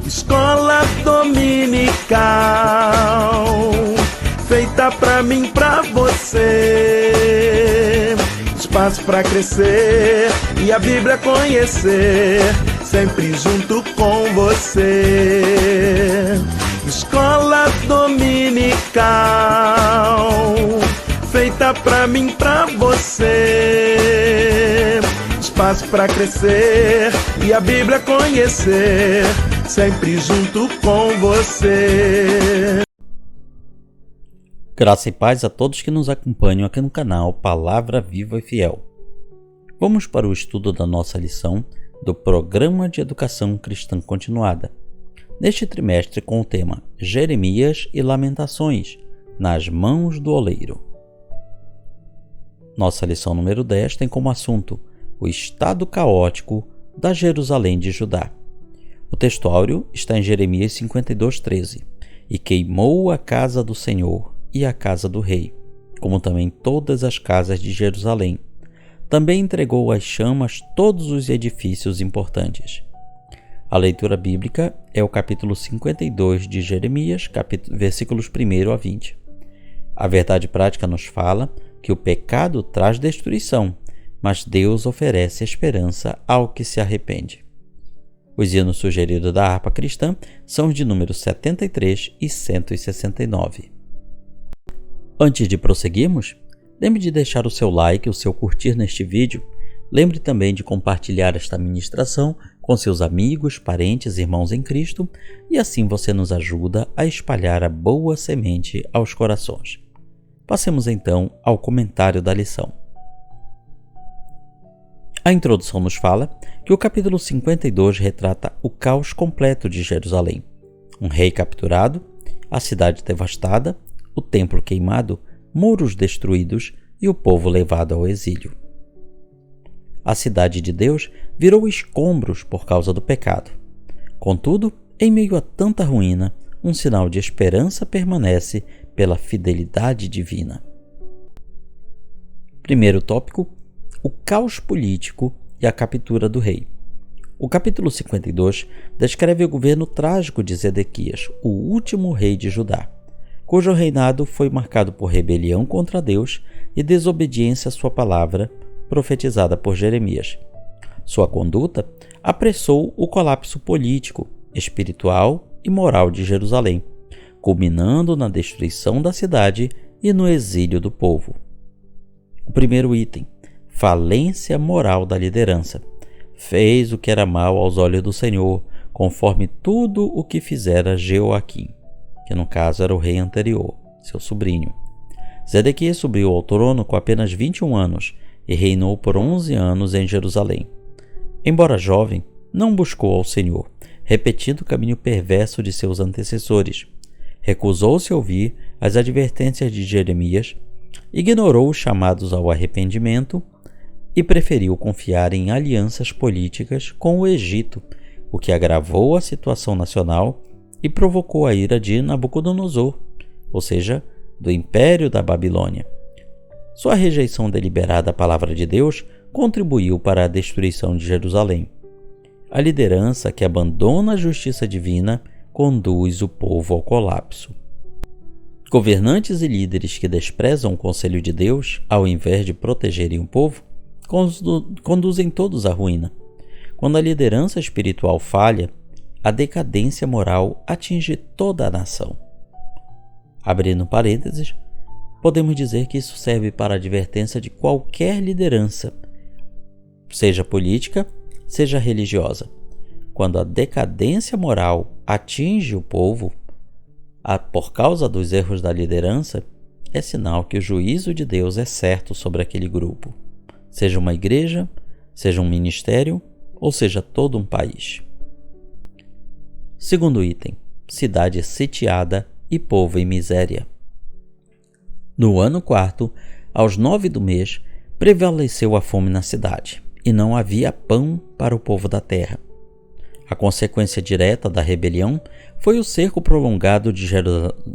Escola dominical, feita pra mim, pra você. Espaço pra crescer e a Bíblia conhecer, sempre junto com você. Escola dominical, feita pra mim, pra você. Espaço pra crescer e a Bíblia conhecer, sempre junto com você. Graça e paz a todos que nos acompanham aqui no canal Palavra Viva e Fiel. Vamos para o estudo da nossa lição do Programa de Educação Cristã Continuada, neste trimestre com o tema Jeremias e Lamentações, nas mãos do oleiro. Nossa lição número 10 tem como assunto o estado caótico da Jerusalém de Judá. O texto áureo está em Jeremias 52:13. E queimou a casa do Senhor e a casa do rei, como também todas as casas de Jerusalém. Também entregou às chamas todos os edifícios importantes. A leitura bíblica é o capítulo 52 de Jeremias, versículos 1 a 20. A verdade prática nos fala que o pecado traz destruição, mas Deus oferece esperança ao que se arrepende. Os hinos sugeridos da harpa cristã são os de número 73 e 169. Antes de prosseguirmos, lembre de deixar o seu like, o seu curtir neste vídeo. Lembre também de compartilhar esta ministração com seus amigos, parentes, irmãos em Cristo, e assim você nos ajuda a espalhar a boa semente aos corações. Passemos então ao comentário da lição. A introdução nos fala que o capítulo 52 retrata o caos completo de Jerusalém. Um rei capturado, a cidade devastada, o templo queimado, muros destruídos e o povo levado ao exílio. A cidade de Deus virou escombros por causa do pecado. Contudo, em meio a tanta ruína, um sinal de esperança permanece pela fidelidade divina. Primeiro tópico: o caos político e a captura do rei. O capítulo 52 descreve o governo trágico de Zedequias, o último rei de Judá, cujo reinado foi marcado por rebelião contra Deus e desobediência à sua palavra, profetizada por Jeremias. Sua conduta apressou o colapso político, espiritual e moral de Jerusalém, culminando na destruição da cidade e no exílio do povo. O primeiro item: falência moral da liderança. Fez o que era mal aos olhos do Senhor, conforme tudo o que fizera Jeoaquim, que no caso era o rei anterior, seu sobrinho. Zedequias subiu ao trono com apenas 21 anos e reinou por 11 anos em Jerusalém. Embora jovem, não buscou ao Senhor, repetindo o caminho perverso de seus antecessores. Recusou-se a ouvir as advertências de Jeremias, ignorou os chamados ao arrependimento e preferiu confiar em alianças políticas com o Egito, o que agravou a situação nacional e provocou a ira de Nabucodonosor, ou seja, do Império da Babilônia. Sua rejeição deliberada à palavra de Deus contribuiu para a destruição de Jerusalém. A liderança que abandona a justiça divina conduz o povo ao colapso. Governantes e líderes que desprezam o conselho de Deus, ao invés de protegerem o povo, conduzem todos à ruína. Quando a liderança espiritual falha, a decadência moral atinge toda a nação. Abrindo parênteses, podemos dizer que isso serve para a advertência de qualquer liderança, seja política, seja religiosa. Quando a decadência moral atinge o povo, por causa dos erros da liderança, é sinal que o juízo de Deus é certo sobre aquele grupo, seja uma igreja, seja um ministério, ou seja todo um país. Segundo item: cidade sitiada e povo em miséria. No ano 4º, aos 9 do mês, prevaleceu a fome na cidade, e não havia pão para o povo da terra. A consequência direta da rebelião foi o cerco prolongado de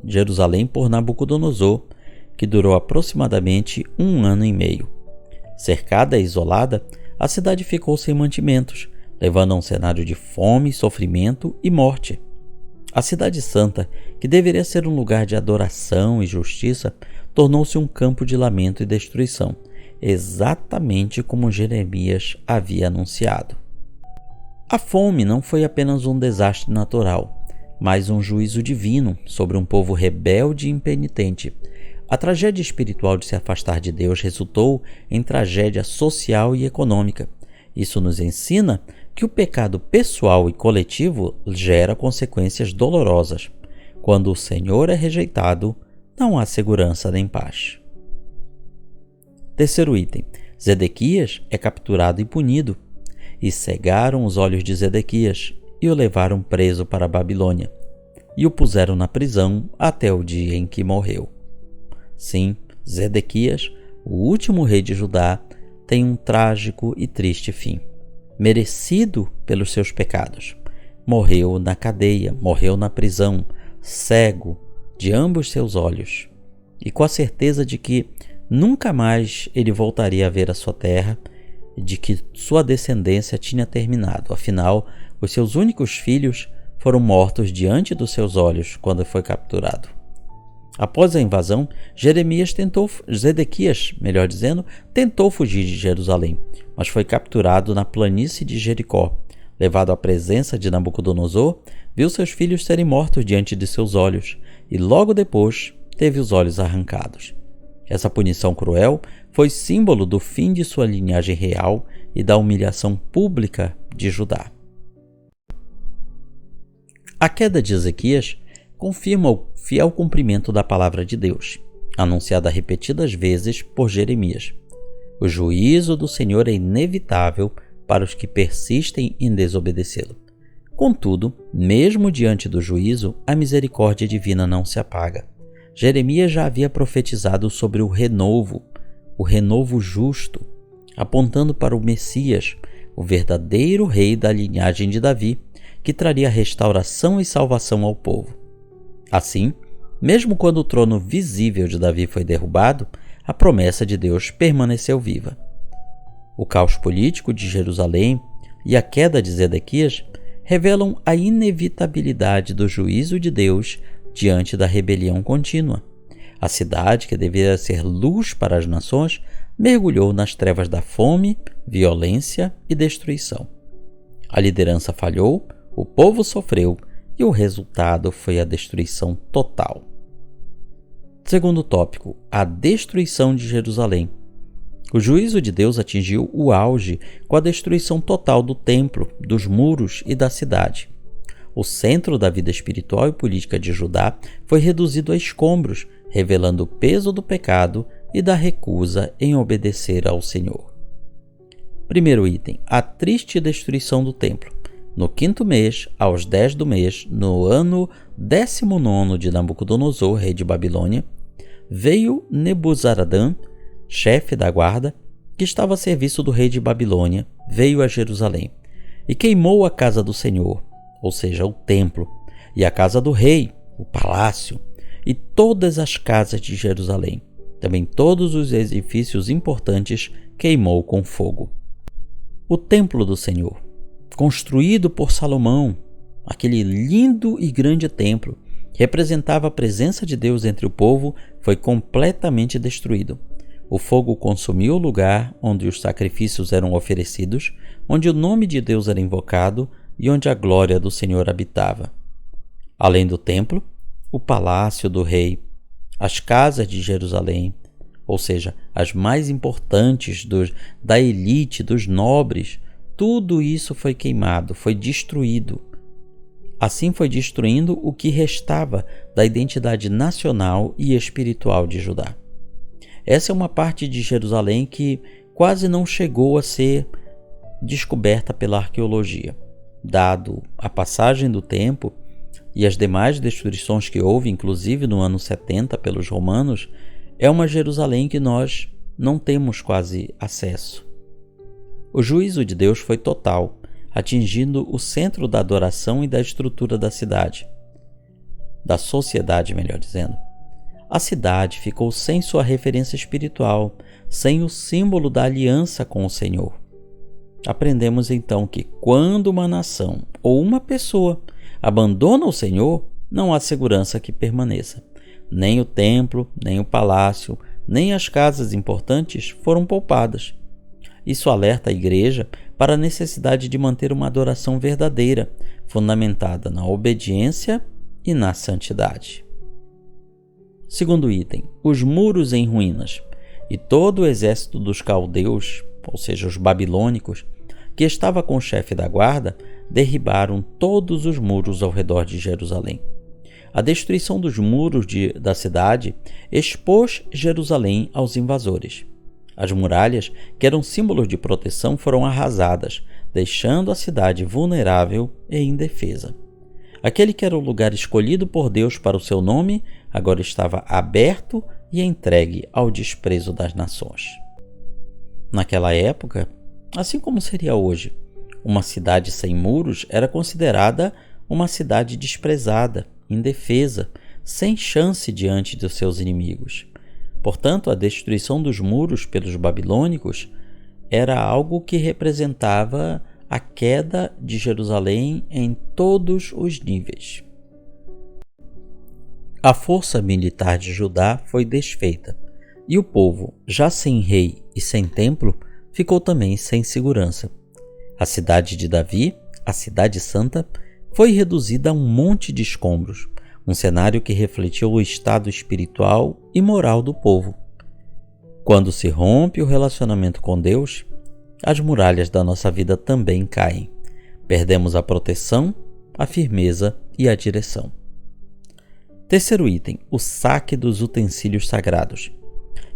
Jerusalém por Nabucodonosor, que durou aproximadamente 1 ano e meio. Cercada e isolada, a cidade ficou sem mantimentos, levando a um cenário de fome, sofrimento e morte. A Cidade Santa, que deveria ser um lugar de adoração e justiça, tornou-se um campo de lamento e destruição, exatamente como Jeremias havia anunciado. A fome não foi apenas um desastre natural, mas um juízo divino sobre um povo rebelde e impenitente. A tragédia espiritual de se afastar de Deus resultou em tragédia social e econômica. Isso nos ensina que o pecado pessoal e coletivo gera consequências dolorosas. Quando o Senhor é rejeitado, não há segurança nem paz. Terceiro item: Zedequias é capturado e punido. E cegaram os olhos de Zedequias e o levaram preso para a Babilônia, e o puseram na prisão até o dia em que morreu. Sim, Zedequias, o último rei de Judá, tem um trágico e triste fim, merecido pelos seus pecados. Morreu na cadeia, morreu na prisão, cego de ambos seus olhos, e com a certeza de que nunca mais ele voltaria a ver a sua terra, de que sua descendência tinha terminado. Afinal, os seus únicos filhos foram mortos diante dos seus olhos quando foi capturado. Após a invasão, Zedequias, tentou fugir de Jerusalém, mas foi capturado na planície de Jericó. Levado à presença de Nabucodonosor, viu seus filhos serem mortos diante de seus olhos e logo depois teve os olhos arrancados. Essa punição cruel foi símbolo do fim de sua linhagem real e da humilhação pública de Judá. A queda de Ezequias confirma o fiel cumprimento da palavra de Deus, anunciada repetidas vezes por Jeremias. O juízo do Senhor é inevitável para os que persistem em desobedecê-lo. Contudo, mesmo diante do juízo, a misericórdia divina não se apaga. Jeremias já havia profetizado sobre o renovo justo, apontando para o Messias, o verdadeiro rei da linhagem de Davi, que traria restauração e salvação ao povo. Assim, mesmo quando o trono visível de Davi foi derrubado, a promessa de Deus permaneceu viva. O caos político de Jerusalém e a queda de Zedequias revelam a inevitabilidade do juízo de Deus diante da rebelião contínua. A cidade, que deveria ser luz para as nações, mergulhou nas trevas da fome, violência e destruição. A liderança falhou, o povo sofreu e o resultado foi a destruição total. Segundo tópico: a destruição de Jerusalém. O juízo de Deus atingiu o auge com a destruição total do templo, dos muros e da cidade. O centro da vida espiritual e política de Judá foi reduzido a escombros, revelando o peso do pecado e da recusa em obedecer ao Senhor. Primeiro item: a triste destruição do templo. No 5º mês, aos 10 do mês, no ano 19º de Nabucodonosor, rei de Babilônia, veio Nebuzaradã, chefe da guarda, que estava a serviço do rei de Babilônia, veio a Jerusalém e queimou a casa do Senhor, ou seja, o templo, e a casa do rei, o palácio, e todas as casas de Jerusalém. Também todos os edifícios importantes queimou com fogo. O templo do Senhor, construído por Salomão, aquele lindo e grande templo, que representava a presença de Deus entre o povo, foi completamente destruído. O fogo consumiu o lugar onde os sacrifícios eram oferecidos, onde o nome de Deus era invocado e onde a glória do Senhor habitava. Além do templo, o palácio do rei, as casas de Jerusalém, ou seja, as mais importantes da elite, dos nobres, tudo isso foi queimado, foi destruído. Assim foi destruindo o que restava da identidade nacional e espiritual de Judá. Essa é uma parte de Jerusalém que quase não chegou a ser descoberta pela arqueologia. Dado a passagem do tempo e as demais destruições que houve, inclusive no ano 70 pelos romanos, é uma Jerusalém que nós não temos quase acesso. O juízo de Deus foi total, atingindo o centro da adoração e da estrutura da cidade. Da sociedade, melhor dizendo. A cidade ficou sem sua referência espiritual, sem o símbolo da aliança com o Senhor. Aprendemos então que quando uma nação ou uma pessoa abandona o Senhor, não há segurança que permaneça. Nem o templo, nem o palácio, nem as casas importantes foram poupadas. Isso alerta a igreja para a necessidade de manter uma adoração verdadeira, fundamentada na obediência e na santidade. Segundo item, os muros em ruínas. E todo o exército dos caldeus, ou seja, os babilônicos, que estava com o chefe da guarda, derribaram todos os muros ao redor de Jerusalém. A destruição dos muros da cidade expôs Jerusalém aos invasores. As muralhas, que eram símbolos de proteção, foram arrasadas, deixando a cidade vulnerável e indefesa. Aquele que era o lugar escolhido por Deus para o seu nome, agora estava aberto e entregue ao desprezo das nações. Naquela época, assim como seria hoje, uma cidade sem muros era considerada uma cidade desprezada, indefesa, sem chance diante dos seus inimigos. Portanto, a destruição dos muros pelos babilônicos era algo que representava a queda de Jerusalém em todos os níveis. A força militar de Judá foi desfeita, e o povo, já sem rei e sem templo, ficou também sem segurança. A cidade de Davi, a cidade santa, foi reduzida a um monte de escombros, um cenário que refletiu o estado espiritual e moral do povo. Quando se rompe o relacionamento com Deus, as muralhas da nossa vida também caem. Perdemos a proteção, a firmeza e a direção. Terceiro item, o saque dos utensílios sagrados.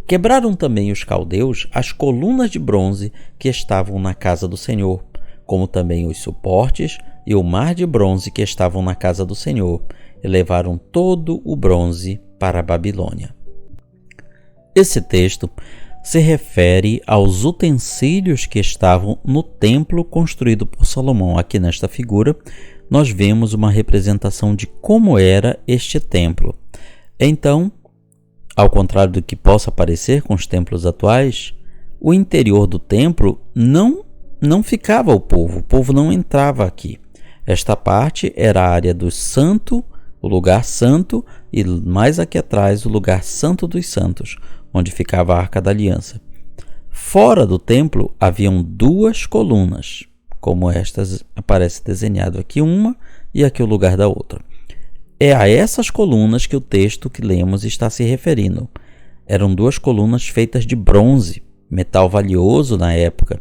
Quebraram também os caldeus as colunas de bronze que estavam na casa do Senhor, como também os suportes e o mar de bronze que estavam na casa do Senhor, e levaram todo o bronze para a Babilônia. Esse texto se refere aos utensílios que estavam no templo construído por Salomão. Aqui nesta figura, nós vemos uma representação de como era este templo. Então, ao contrário do que possa parecer com os templos atuais, o interior do templo não ficava o povo não entrava aqui. Esta parte era a área do santo, o lugar santo, e mais aqui atrás o lugar santo dos santos, onde ficava a Arca da Aliança. Fora do templo haviam duas colunas, como estas aparece desenhado aqui uma e aqui o lugar da outra. É a essas colunas que o texto que lemos está se referindo. Eram duas colunas feitas de bronze, metal valioso na época.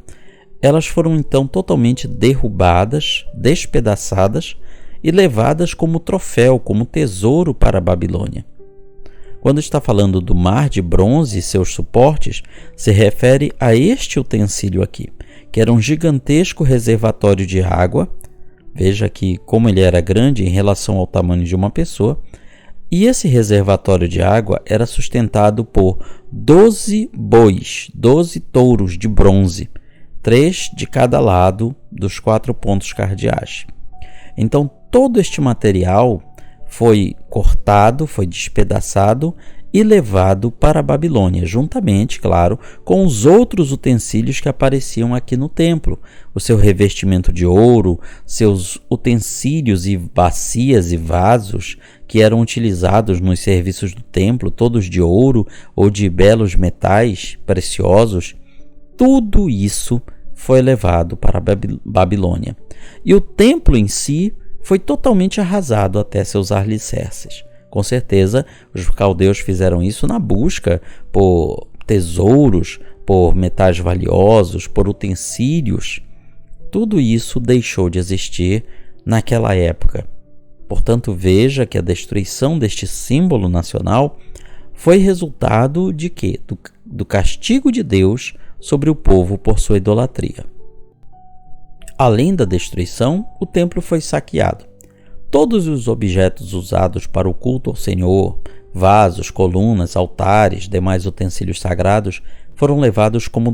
Elas foram então totalmente derrubadas, despedaçadas e levadas como troféu, como tesouro para a Babilônia. Quando está falando do mar de bronze e seus suportes, se refere a este utensílio aqui, que era um gigantesco reservatório de água. Veja aqui como ele era grande em relação ao tamanho de uma pessoa. E esse reservatório de água era sustentado por 12 bois, 12 touros de bronze, 3 de cada lado dos 4 pontos cardeais. Então, todo este material foi cortado, foi despedaçado e levado para a Babilônia, juntamente, claro, com os outros utensílios que apareciam aqui no templo, o seu revestimento de ouro, seus utensílios e bacias e vasos que eram utilizados nos serviços do templo, todos de ouro ou de belos metais preciosos. Tudo isso foi levado para a Babilônia. E o templo em si foi totalmente arrasado até seus alicerces. Com certeza, os caldeus fizeram isso na busca por tesouros, por metais valiosos, por utensílios. Tudo isso deixou de existir naquela época. Portanto, veja que a destruição deste símbolo nacional foi resultado de quê? Do castigo de Deus sobre o povo por sua idolatria. Além da destruição, o templo foi saqueado. Todos os objetos usados para o culto ao Senhor, vasos, colunas, altares, demais utensílios sagrados, foram levados como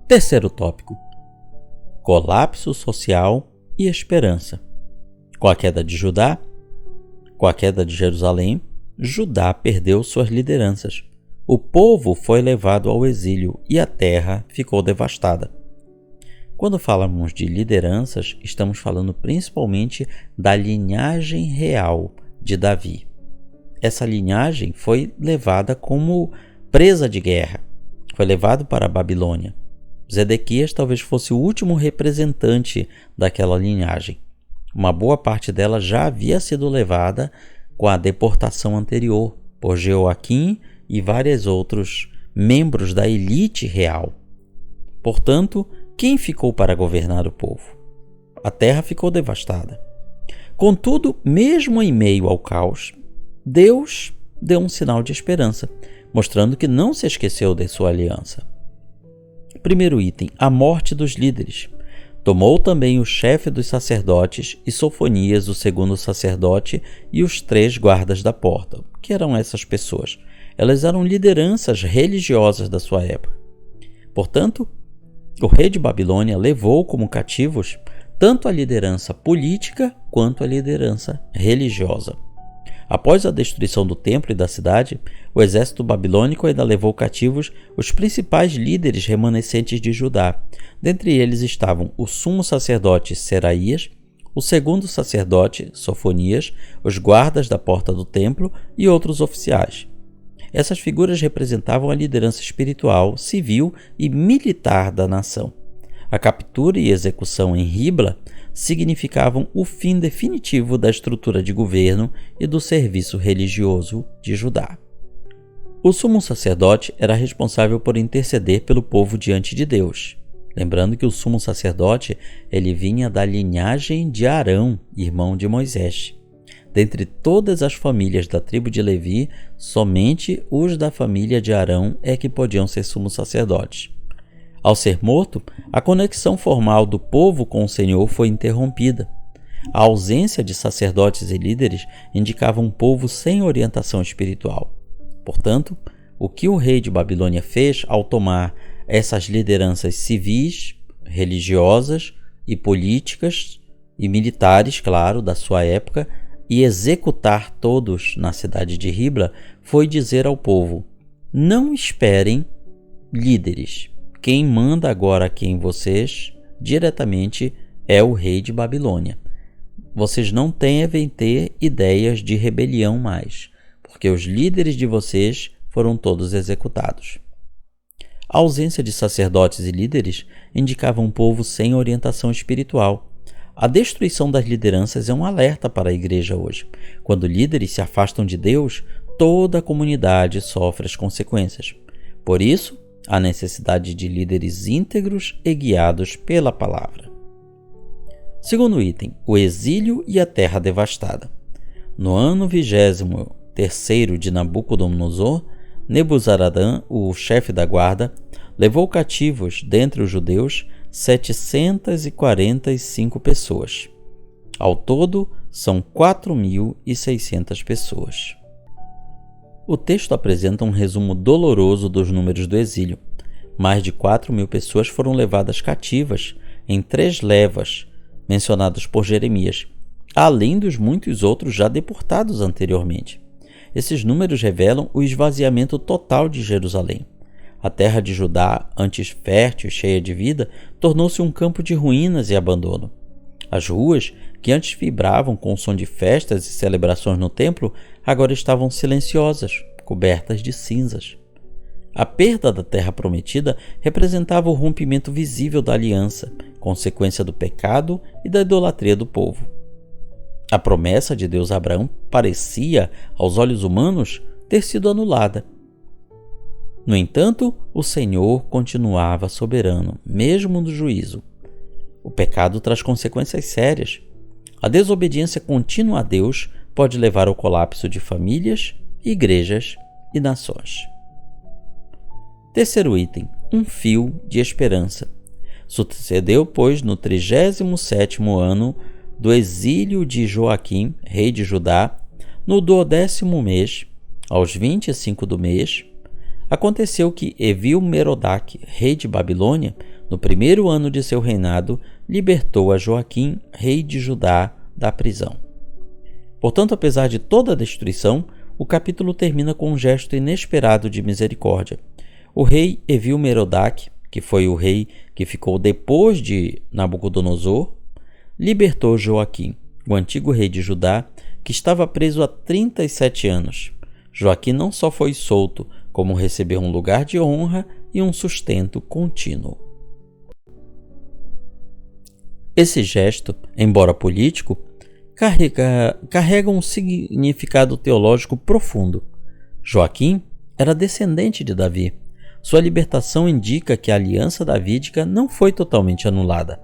Terceiro tópico: colapso social e esperança. Com a queda de Judá, com a queda de Jerusalém, Judá perdeu suas lideranças. O povo foi levado ao exílio e a terra ficou devastada. Quando falamos de lideranças, estamos falando principalmente da linhagem real de Davi. Essa linhagem foi levada como presa de guerra, foi levado para a Babilônia. Zedequias talvez fosse o último representante daquela linhagem. Uma boa parte dela já havia sido levada com a deportação anterior por Jeoaquim e vários outros membros da elite real. Portanto, quem ficou para governar o povo? A terra ficou devastada. Contudo, mesmo em meio ao caos, Deus deu um sinal de esperança, mostrando que não se esqueceu de sua aliança. Primeiro item: a morte dos líderes. Tomou também o chefe dos sacerdotes e Sofonias, o segundo sacerdote, e os 3 guardas da porta. O que eram essas pessoas? Elas eram lideranças religiosas da sua época. Portanto, o rei de Babilônia levou como cativos tanto a liderança política quanto a liderança religiosa. Após a destruição do templo e da cidade, o exército babilônico ainda levou cativos os principais líderes remanescentes de Judá. Dentre eles estavam o sumo sacerdote Seraías, o segundo sacerdote Sofonias, os guardas da porta do templo e outros oficiais. Essas figuras representavam a liderança espiritual, civil e militar da nação. A captura e execução em Ribla significavam o fim definitivo da estrutura de governo e do serviço religioso de Judá. O sumo sacerdote era responsável por interceder pelo povo diante de Deus. Lembrando que o sumo sacerdote ele vinha da linhagem de Arão, irmão de Moisés. Dentre todas as famílias da tribo de Levi, somente os da família de Arão é que podiam ser sumos sacerdotes. Ao ser morto, a conexão formal do povo com o Senhor foi interrompida. A ausência de sacerdotes e líderes indicava um povo sem orientação espiritual. Portanto, o que o rei de Babilônia fez ao tomar essas lideranças civis, religiosas e políticas e militares, claro, da sua época, e executar todos na cidade de Ribla, foi dizer ao povo: não esperem líderes. Quem manda agora aqui em vocês diretamente é o rei de Babilônia. Vocês não devem ter ideias de rebelião mais, porque os líderes de vocês foram todos executados. A ausência de sacerdotes e líderes indicava um povo sem orientação espiritual. A destruição das lideranças é um alerta para a igreja hoje. Quando líderes se afastam de Deus, toda a comunidade sofre as consequências. Por isso, há necessidade de líderes íntegros e guiados pela palavra. Segundo item: o exílio e a terra devastada. No ano 23º de Nabucodonosor, Nebuzaradã, o chefe da guarda, levou cativos dentre os judeus 745 pessoas. Ao todo, são 4.600 pessoas. O texto apresenta um resumo doloroso dos números do exílio. Mais de 4.000 pessoas foram levadas cativas em 3 levas, mencionadas por Jeremias, além dos muitos outros já deportados anteriormente. Esses números revelam o esvaziamento total de Jerusalém. A terra de Judá, antes fértil e cheia de vida, tornou-se um campo de ruínas e abandono. As ruas, que antes vibravam com o som de festas e celebrações no templo, agora estavam silenciosas, cobertas de cinzas. A perda da terra prometida representava o rompimento visível da aliança, consequência do pecado e da idolatria do povo. A promessa de Deus a Abraão parecia, aos olhos humanos, ter sido anulada. No entanto, o Senhor continuava soberano, mesmo no juízo. O pecado traz consequências sérias. A desobediência contínua a Deus pode levar ao colapso de famílias, igrejas e nações. Terceiro item: um fio de esperança. Sucedeu, pois, no 37º ano do exílio de Joaquim, rei de Judá, no 12º mês, aos 25 do mês, aconteceu que Evil-Merodach, rei de Babilônia, no primeiro ano de seu reinado, libertou a Joaquim, rei de Judá, da prisão. Portanto, apesar de toda a destruição, o capítulo termina com um gesto inesperado de misericórdia. O rei Evil-Merodach, que foi o rei que ficou depois de Nabucodonosor, libertou Joaquim, o antigo rei de Judá, que estava preso há 37 anos. Joaquim não só foi solto, como recebeu um lugar de honra e um sustento contínuo. Esse gesto, embora político, carrega um significado teológico profundo. Joaquim era descendente de Davi. Sua libertação indica que a aliança davídica não foi totalmente anulada.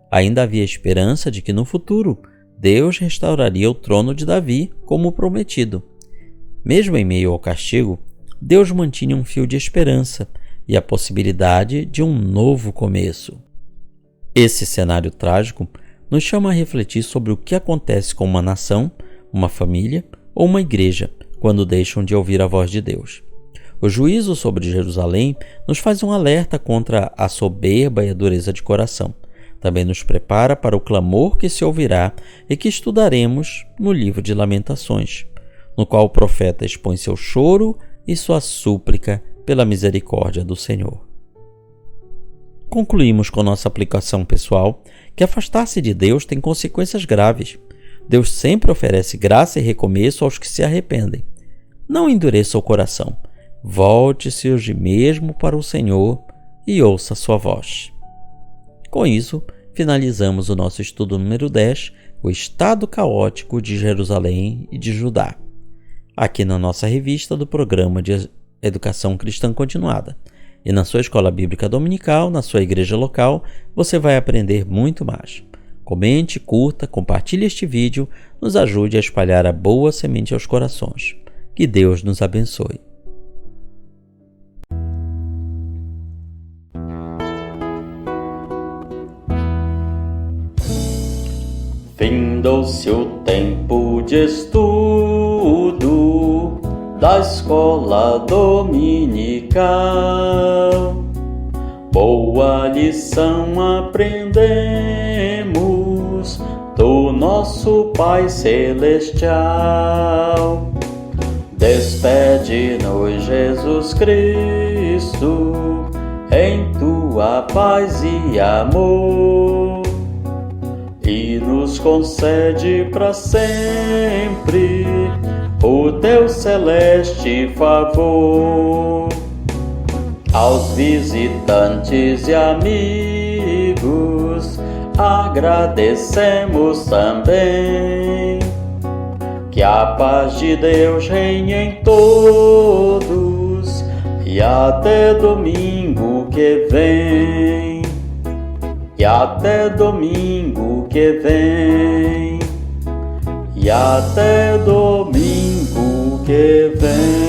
Ainda havia esperança de que no futuro Deus restauraria o trono de Davi como prometido. Mesmo em meio ao castigo, Deus mantinha um fio de esperança e a possibilidade de um novo começo. Esse cenário trágico nos chama a refletir sobre o que acontece com uma nação, uma família ou uma igreja quando deixam de ouvir a voz de Deus. O juízo sobre Jerusalém nos faz um alerta contra a soberba e a dureza de coração. Também nos prepara para o clamor que se ouvirá e que estudaremos no livro de Lamentações, no qual o profeta expõe seu choro e sua súplica pela misericórdia do Senhor. Concluímos com nossa aplicação pessoal que afastar-se de Deus tem consequências graves. Deus sempre oferece graça e recomeço aos que se arrependem. Não endureça o coração. Volte-se hoje mesmo para o Senhor e ouça sua voz. Com isso, finalizamos o nosso estudo número 10, o estado caótico de Jerusalém e de Judá, aqui na nossa revista do Programa de Educação Cristã Continuada. E na sua escola bíblica dominical, na sua igreja local, você vai aprender muito mais. Comente, curta, compartilhe este vídeo, nos ajude a espalhar a boa semente aos corações. Que Deus nos abençoe. Findou-se o tempo de estudo da escola dominical. Boa lição aprendemos do nosso Pai Celestial. Despede-nos, Jesus Cristo, em tua paz e amor, e nos concede para sempre o teu celeste favor. Aos visitantes e amigos agradecemos também. Que a paz de Deus reine em todos e até domingo que vem. E até domingo que vem. E até domingo que vem.